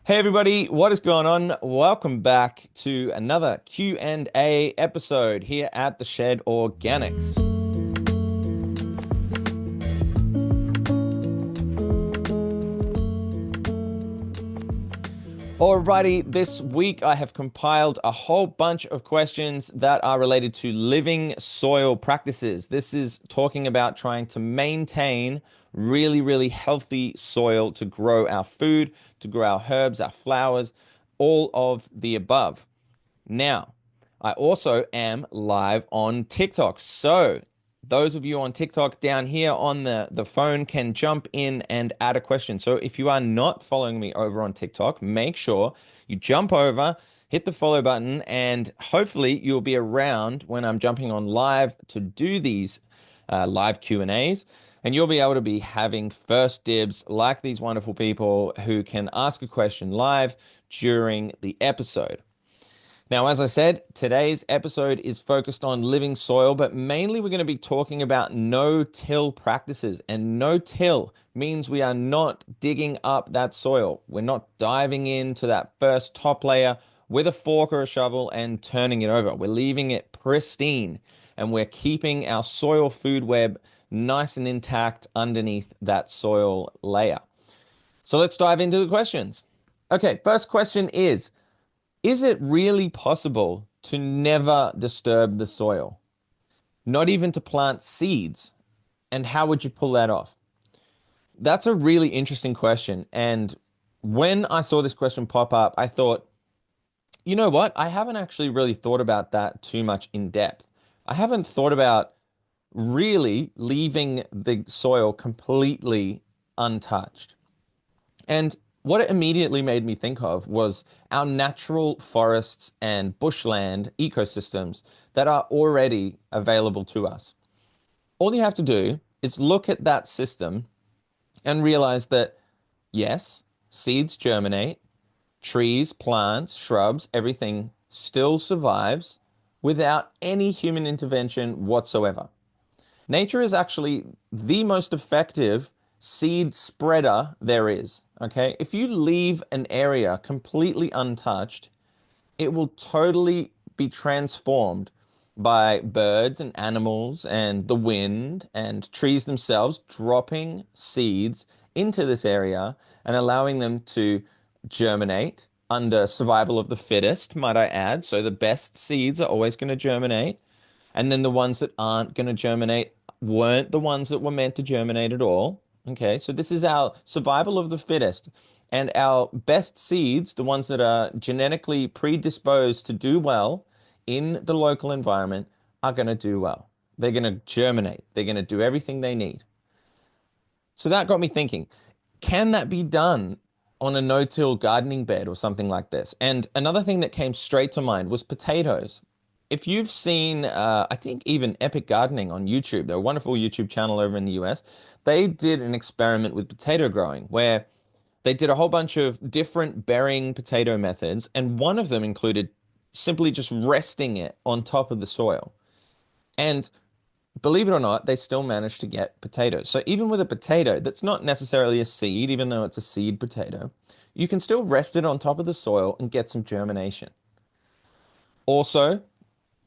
Hey everybody, what is going on? Welcome back to another Q&A episode here at the Shed Organics. Alrighty, this week I have compiled a whole bunch of questions that are related to living soil practices. This is talking about trying to maintain really healthy soil to grow our food, to grow our herbs, our flowers, all of the above. Now, I also am live on TikTok. So, those of you on TikTok down here on the phone can jump in and add a question. So, if you are not following me over on TikTok, make sure you jump over, hit the follow button, and hopefully you'll be around when I'm jumping on live to do these live Q&As. And you'll be able to be having first dibs like these wonderful people who can ask a question live during the episode. Now, as I said, today's episode is focused on living soil, but mainly we're going to be talking about no-till practices. And no-till means we are not digging up that soil. We're not diving into that first top layer with a fork or a shovel and turning it over. We're leaving it pristine, and we're keeping our soil food web nice and intact underneath that soil layer. So let's dive into the questions. Okay, first question is it really possible to never disturb the soil? Not even to plant seeds? And how would you pull that off? That's a really interesting question. And when I saw this question pop up, I thought, you know what? I haven't actually really thought about that too much in depth. I haven't thought about really leaving the soil completely untouched. And what it immediately made me think of was our natural forests and bushland ecosystems that are already available to us. All you have to do is look at that system and realize that, yes, seeds germinate, trees, plants, shrubs, everything still survives without any human intervention whatsoever. Nature is actually the most effective seed spreader there is. Okay. If you leave an area completely untouched, it will totally be transformed by birds and animals and the wind and trees themselves dropping seeds into this area and allowing them to germinate under survival of the fittest, might I add. So the best seeds are always going to germinate. And then the ones that aren't going to germinate weren't the ones that were meant to germinate at all. Okay, so this is our survival of the fittest. And our best seeds, the ones that are genetically predisposed to do well in the local environment, are going to do well. They're going to germinate. They're going to do everything they need. So that got me thinking, can that be done on a no-till gardening bed or something like this? And another thing that came straight to mind was potatoes. If you've seen, I think even Epic Gardening on YouTube, they're a wonderful YouTube channel over in the US. They did an experiment with potato growing where they did a whole bunch of different burying potato methods, and one of them included simply just resting it on top of the soil. And believe it or not, they still managed to get potatoes. So even with a potato that's not necessarily a seed, even though it's a seed potato, you can still rest it on top of the soil and get some germination. Also,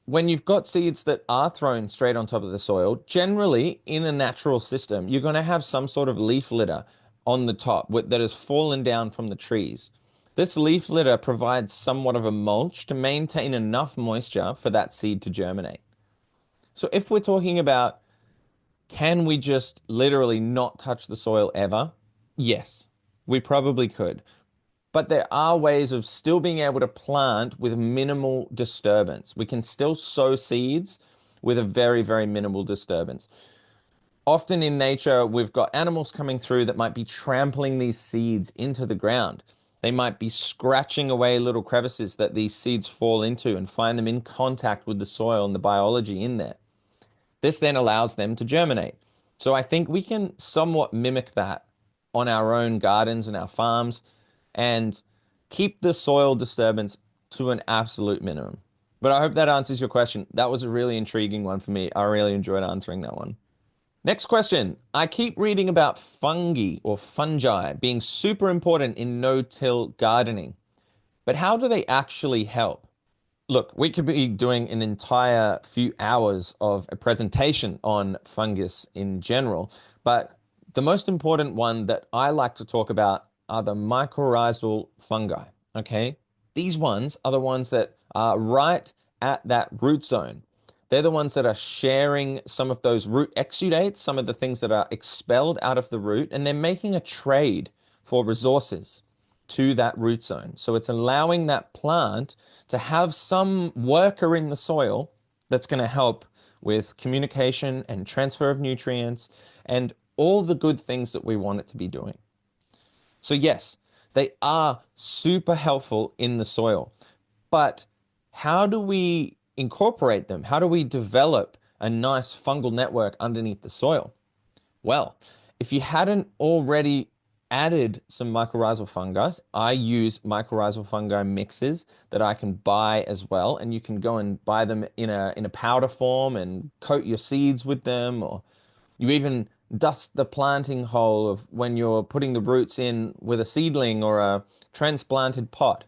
when you've got seeds that are thrown straight on top of the soil, generally in a natural system, you're going to have some sort of leaf litter on the top that has fallen down from the trees. This leaf litter provides somewhat of a mulch to maintain enough moisture for that seed to germinate. So if we're talking about can we just literally not touch the soil ever? Yes, we probably could. But there are ways of still being able to plant with minimal disturbance. We can still sow seeds with a very minimal disturbance. Often in nature, we've got animals coming through that might be trampling these seeds into the ground. They might be scratching away little crevices that these seeds fall into and find them in contact with the soil and the biology in there. This then allows them to germinate. So I think we can somewhat mimic that on our own gardens and our farms and keep the soil disturbance to an absolute minimum. But I hope that answers your question. That was a really intriguing one for me. I really enjoyed answering that one. Next question. I keep reading about fungi or fungi being super important in no-till gardening, but how do they actually help? Look, we could be doing an entire few hours of a presentation on fungus in general, but the most important one that I like to talk about are the mycorrhizal fungi. Okay? These ones are the ones that are right at that root zone. They're the ones that are sharing some of those root exudates, some of the things that are expelled out of the root, and they're making a trade for resources to that root zone. So it's allowing that plant to have some worker in the soil that's going to help with communication and transfer of nutrients and all the good things that we want it to be doing. So, yes, they are super helpful in the soil, but how do we incorporate them? How do we develop a nice fungal network underneath the soil? Well, if you hadn't already added some mycorrhizal fungi, I use mycorrhizal fungi mixes that I can buy as well, and you can go and buy them in a powder form and coat your seeds with them, or you even dust the planting hole of when you're putting the roots in with a seedling or a transplanted pot.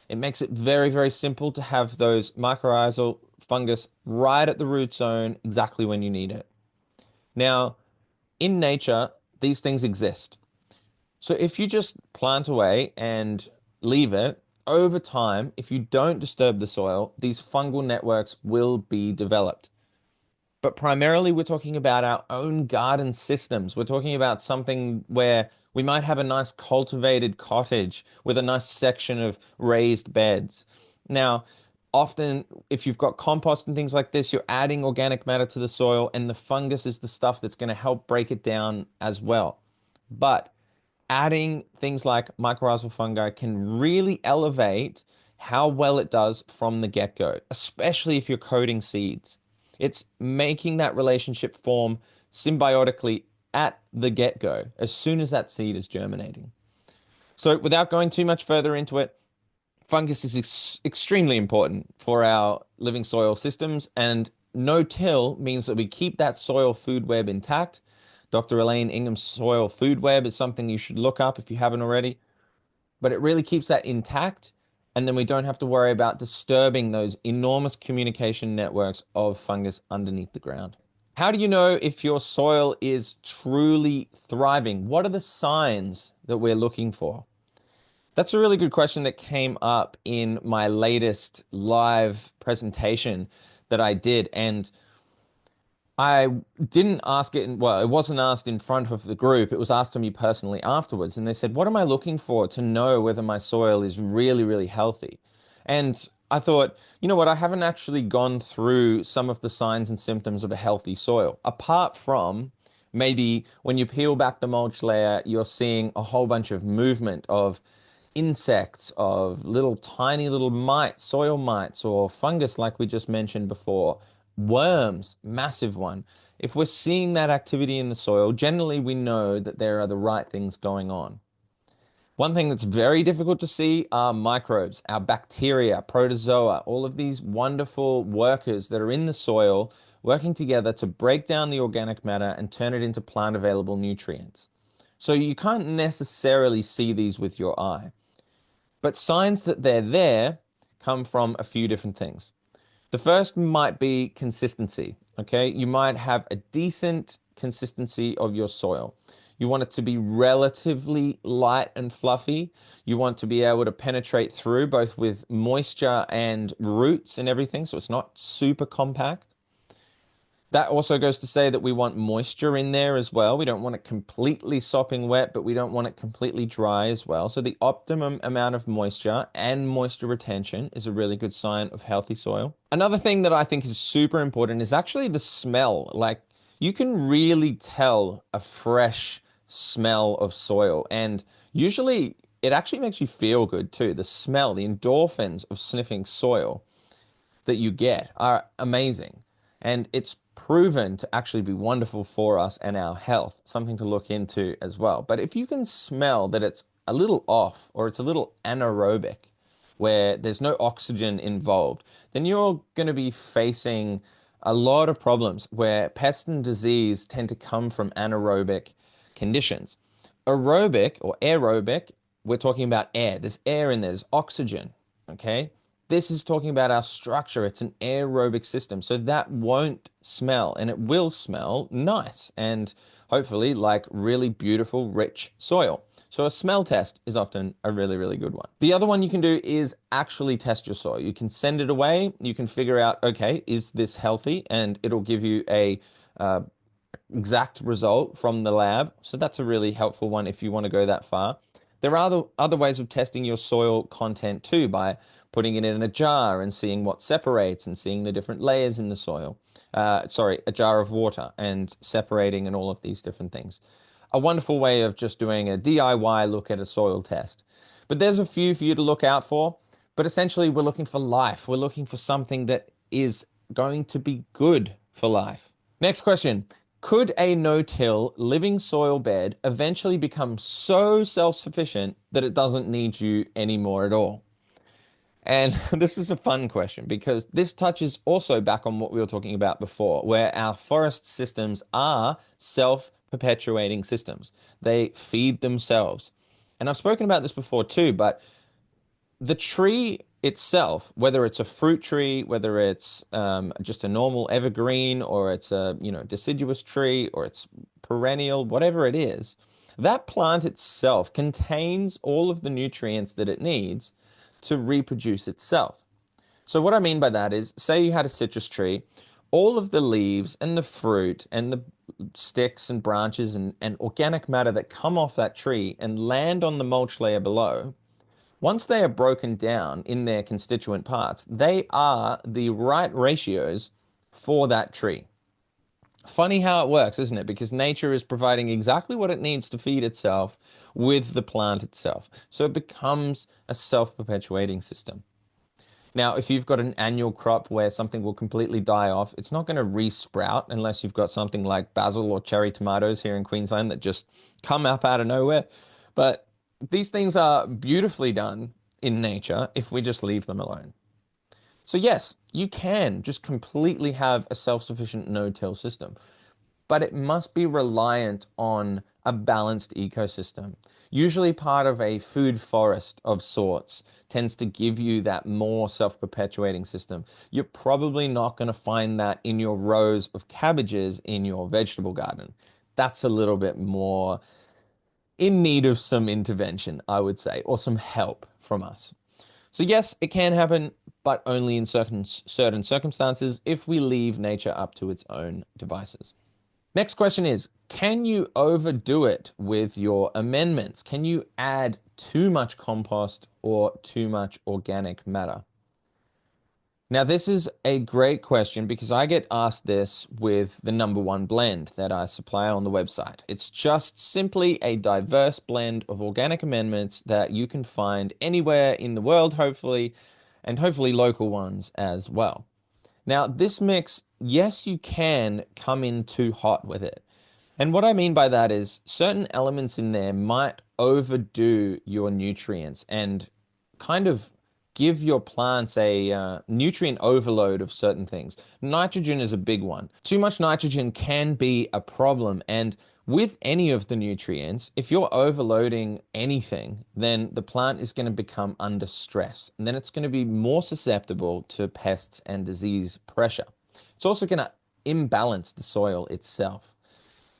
It makes it very, very simple to have those mycorrhizal fungus right at the root zone exactly when you need it. Now, in nature, these things exist. So if you just plant away and leave it, over time, if you don't disturb the soil, these fungal networks will be developed. But primarily, we're talking about our own garden systems. We're talking about something where we might have a nice cultivated cottage with a nice section of raised beds. Now, often, if you've got compost and things like this, you're adding organic matter to the soil, and the fungus is the stuff that's going to help break it down as well. But adding things like mycorrhizal fungi can really elevate how well it does from the get-go, especially if you're coating seeds. It's making that relationship form symbiotically at the get-go, as soon as that seed is germinating. So, without going too much further into it, fungus is extremely important for our living soil systems, and no-till means that we keep that soil food web intact. Dr. Elaine Ingham's soil food web is something you should look up if you haven't already, but it really keeps that intact, and then we don't have to worry about disturbing those enormous communication networks of fungus underneath the ground. How do you know if your soil is truly thriving? What are the signs that we're looking for? That's a really good question that came up in my latest live presentation that I did. And I didn't ask it, well, it wasn't asked in front of the group. It was asked to me personally afterwards. And they said, what am I looking for to know whether my soil is really, really healthy? And I thought, you know what, I haven't actually gone through some of the signs and symptoms of a healthy soil, apart from maybe when you peel back the mulch layer, you're seeing a whole bunch of movement of insects, of little tiny little mites, soil mites, or fungus, like we just mentioned before, worms, massive one. If we're seeing that activity in the soil, generally we know that there are the right things going on. One thing that's very difficult to see are microbes, our bacteria, protozoa, all of these wonderful workers that are in the soil working together to break down the organic matter and turn it into plant available nutrients. So you can't necessarily see these with your eye. But signs that they're there come from a few different things. The first might be consistency. Okay, you might have a decent consistency of your soil. You want it to be relatively light and fluffy. You want to be able to penetrate through both with moisture and roots and everything, so it's not super compact. That also goes to say that we want moisture in there as well. We don't want it completely sopping wet, but we don't want it completely dry as well. So the optimum amount of moisture and moisture retention is a really good sign of healthy soil. Another thing that I think is super important is actually the smell. Like you can really tell a fresh smell of soil, and usually it actually makes you feel good too. The smell, the endorphins of sniffing soil that you get are amazing. And it's proven to actually be wonderful for us and our health, something to look into as well. But if you can smell that it's a little off or it's a little anaerobic, where there's no oxygen involved, then you're going to be facing a lot of problems where pest and disease tend to come from anaerobic conditions. Aerobic or aerobic, we're talking about air. There's air in there, there's oxygen. Okay. This is talking about our structure. It's an aerobic system. So that won't smell and it will smell nice and hopefully like really beautiful, rich soil. So a smell test is often a really, really good one. The other one you can do is actually test your soil. You can send it away. You can figure out, okay, is this healthy? And it'll give you a exact result from the lab. So that's a really helpful one if you want to go that far. There are other ways of testing your soil content too by putting it in a jar and seeing what separates and seeing the different layers in the soil. Sorry, a jar of water and separating and all of these different things. A wonderful way of just doing a DIY look at a soil test. But there's a few for you to look out for. But essentially, we're looking for life. We're looking for something that is going to be good for life. Next question. Could a no-till living soil bed eventually become so self-sufficient that it doesn't need you anymore at all? And this is a fun question because this touches also back on what we were talking about before, where our forest systems are self-perpetuating systems. They feed themselves. And I've spoken about this before too, but the tree itself, whether it's a fruit tree, whether it's just a normal evergreen, or it's a deciduous tree, or it's perennial, whatever it is, that plant itself contains all of the nutrients that it needs to reproduce itself. So what I mean by that is, say you had a citrus tree, all of the leaves and the fruit and the sticks and branches and organic matter that come off that tree and land on the mulch layer below. Once they are broken down in their constituent parts, they are the right ratios for that tree. Funny how it works, isn't it? Because nature is providing exactly what it needs to feed itself with the plant itself. So it becomes a self-perpetuating system. Now, if you've got an annual crop where something will completely die off, it's not going to re-sprout unless you've got something like basil or cherry tomatoes here in Queensland that just come up out of nowhere. But these things are beautifully done in nature if we just leave them alone. So yes, you can just completely have a self-sufficient no-till system, but it must be reliant on a balanced ecosystem. Usually part of a food forest of sorts tends to give you that more self-perpetuating system. You're probably not going to find that in your rows of cabbages in your vegetable garden. That's a little bit more in need of some intervention, I would say, or some help from us. So yes, it can happen, but only in certain circumstances if we leave nature up to its own devices. Next question is, can you overdo it with your amendments? Can you add too much compost or too much organic matter? Now, this is a great question because I get asked this with the number one blend that I supply on the website. It's just simply a diverse blend of organic amendments that you can find anywhere in the world, hopefully, and hopefully local ones as well. Now, this mix, yes, you can come in too hot with it. And what I mean by that is certain elements in there might overdo your nutrients and kind of give your plants a nutrient overload of certain things. Nitrogen is a big one. Too much nitrogen can be a problem. And with any of the nutrients, if you're overloading anything, then the plant is going to become under stress. And then it's going to be more susceptible to pests and disease pressure. It's also going to imbalance the soil itself.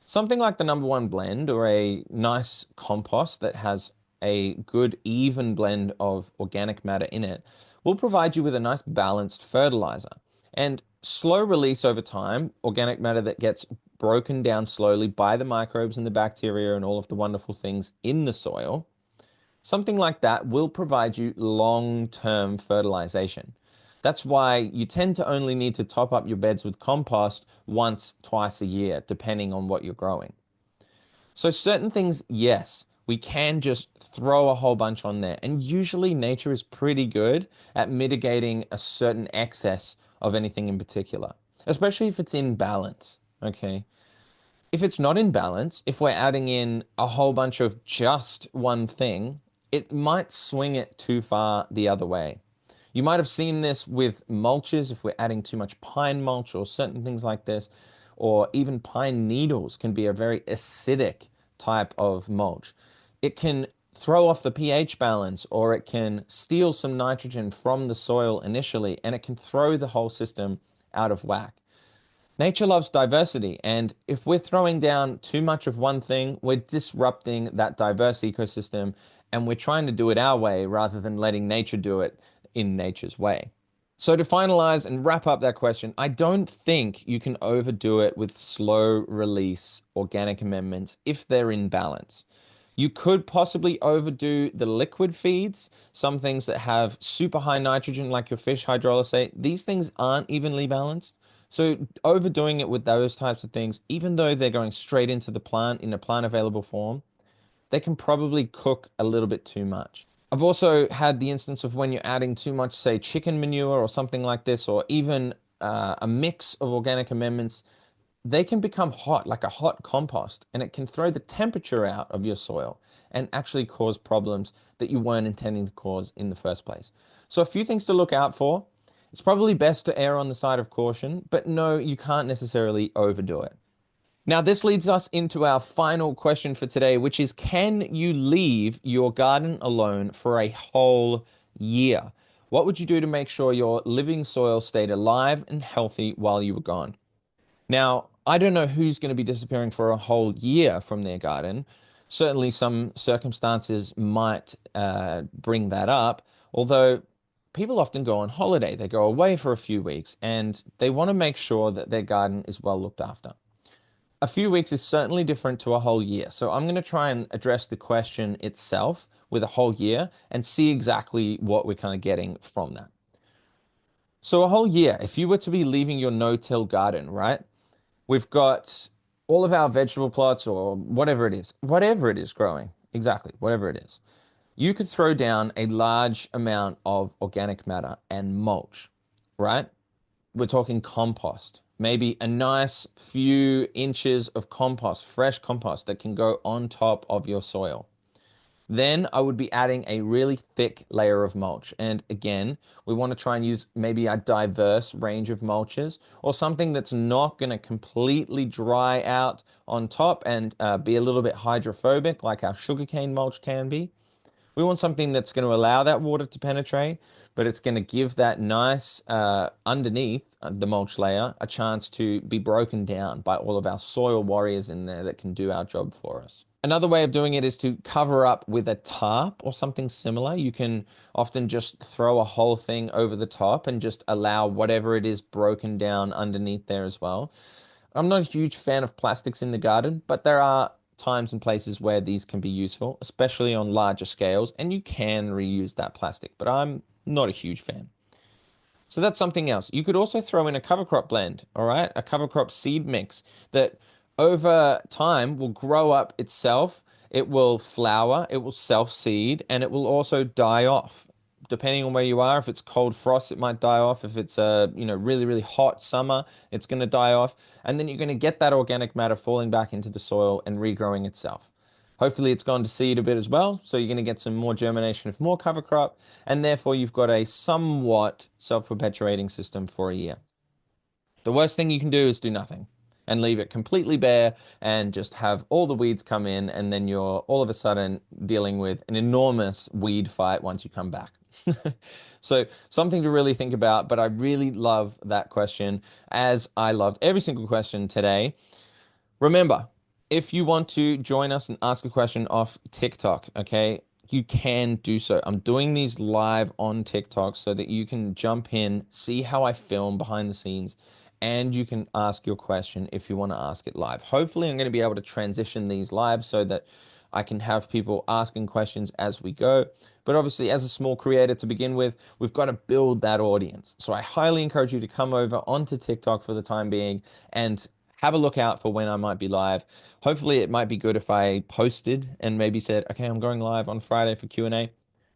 Something like the number one blend or a nice compost that has a good even blend of organic matter in it will provide you with a nice balanced fertilizer. And slow release over time, organic matter that gets broken down slowly by the microbes and the bacteria and all of the wonderful things in the soil, something like that will provide you long-term fertilization. That's why you tend to only need to top up your beds with compost once, twice a year, depending on what you're growing. So certain things, yes, we can just throw a whole bunch on there. And usually nature is pretty good at mitigating a certain excess of anything in particular, especially if it's in balance, okay? If it's not in balance, if we're adding in a whole bunch of just one thing, it might swing it too far the other way. You might have seen this with mulches if we're adding too much pine mulch or certain things like this, or even pine needles can be a very acidic type of mulch. It can throw off the pH balance or it can steal some nitrogen from the soil initially and it can throw the whole system out of whack. Nature loves diversity, and if we're throwing down too much of one thing, we're disrupting that diverse ecosystem, and we're trying to do it our way rather than letting nature do it in nature's way. So, to finalize and wrap up that question, I don't think you can overdo it with slow release organic amendments if they're in balance. You could possibly overdo the liquid feeds, some things that have super high nitrogen, like your fish hydrolysate. These things aren't evenly balanced. So overdoing it with those types of things, even though they're going straight into the plant in a plant available form, they can probably cook a little bit too much. I've also had the instance of when you're adding too much, say, chicken manure or something like this, or even a mix of organic amendments, they can become hot, like a hot compost, and it can throw the temperature out of your soil and actually cause problems that you weren't intending to cause in the first place. So, a few things to look out for. It's probably best to err on the side of caution, but no, you can't necessarily overdo it. Now, this leads us into our final question for today, which is, can you leave your garden alone for a whole year? What would you do to make sure your living soil stayed alive and healthy while you were gone? Now, I don't know who's going to be disappearing for a whole year from their garden. Certainly, some circumstances might bring that up, although people often go on holiday. They go away for a few weeks and they want to make sure that their garden is well looked after. A few weeks is certainly different to a whole year. So I'm going to try and address the question itself with a whole year and see exactly what we're kind of getting from that. So a whole year, if you were to be leaving your no-till garden, right? We've got all of our vegetable plots or whatever it is growing, exactly, whatever it is. You could throw down a large amount of organic matter and mulch, right? We're talking compost, maybe a nice few inches of compost, fresh compost that can go on top of your soil. Then I would be adding a really thick layer of mulch. And again, we want to try and use maybe a diverse range of mulches or something that's not going to completely dry out on top and be a little bit hydrophobic, like our sugarcane mulch can be. We want something that's going to allow that water to penetrate, but it's going to give that nice underneath the mulch layer a chance to be broken down by all of our soil warriors in there that can do our job for us. Another way of doing it is to cover up with a tarp or something similar. You can often just throw a whole thing over the top and just allow whatever it is broken down underneath there as well. I'm not a huge fan of plastics in the garden, but there are times and places where these can be useful, especially on larger scales, and you can reuse that plastic, but I'm not a huge fan. So that's something else. You could also throw in a cover crop blend, all right? A cover crop seed mix that over time will grow up itself. It will flower, it will self-seed, and it will also die off. Depending on where you are, if it's cold frost, it might die off. If it's a, really, really hot summer, it's going to die off. And then you're going to get that organic matter falling back into the soil and regrowing itself. Hopefully it's gone to seed a bit as well, so you're going to get some more germination of more cover crop, and therefore you've got a somewhat self-perpetuating system for a year. The worst thing you can do is do nothing and leave it completely bare and just have all the weeds come in, and then you're all of a sudden dealing with an enormous weed fight once you come back. So something to really think about, but I really love that question, as I loved every single question today. Remember, if you want to join us and ask a question off TikTok, okay, you can do so. I'm doing these live on TikTok so that you can jump in, see how I film behind the scenes, and you can ask your question if you want to ask it live. Hopefully, I'm going to be able to transition these live so that I can have people asking questions as we go. But obviously, as a small creator to begin with, we've got to build that audience. So I highly encourage you to come over onto TikTok for the time being and have a look out for when I might be live. Hopefully, it might be good if I posted and maybe said, okay, I'm going live on Friday for Q&A.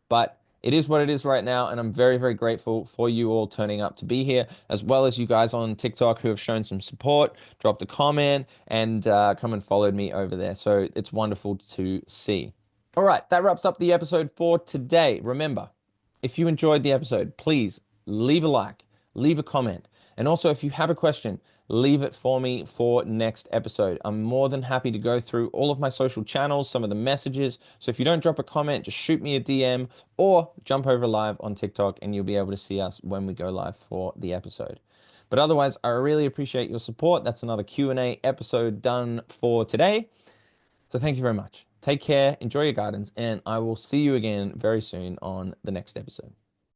But it is what it is right now, and I'm very, very grateful for you all turning up to be here, as well as you guys on TikTok who have shown some support, dropped a comment, and come and followed me over there. So it's wonderful to see. All right, that wraps up the episode for today. Remember, if you enjoyed the episode, please leave a like, leave a comment. And also, if you have a question, leave it for me for next episode. I'm more than happy to go through all of my social channels, some of the messages. So if you don't drop a comment, just shoot me a DM or jump over live on TikTok and you'll be able to see us when we go live for the episode. But otherwise, I really appreciate your support. That's another Q&A episode done for today. So thank you very much. Take care, enjoy your gardens, and I will see you again very soon on the next episode.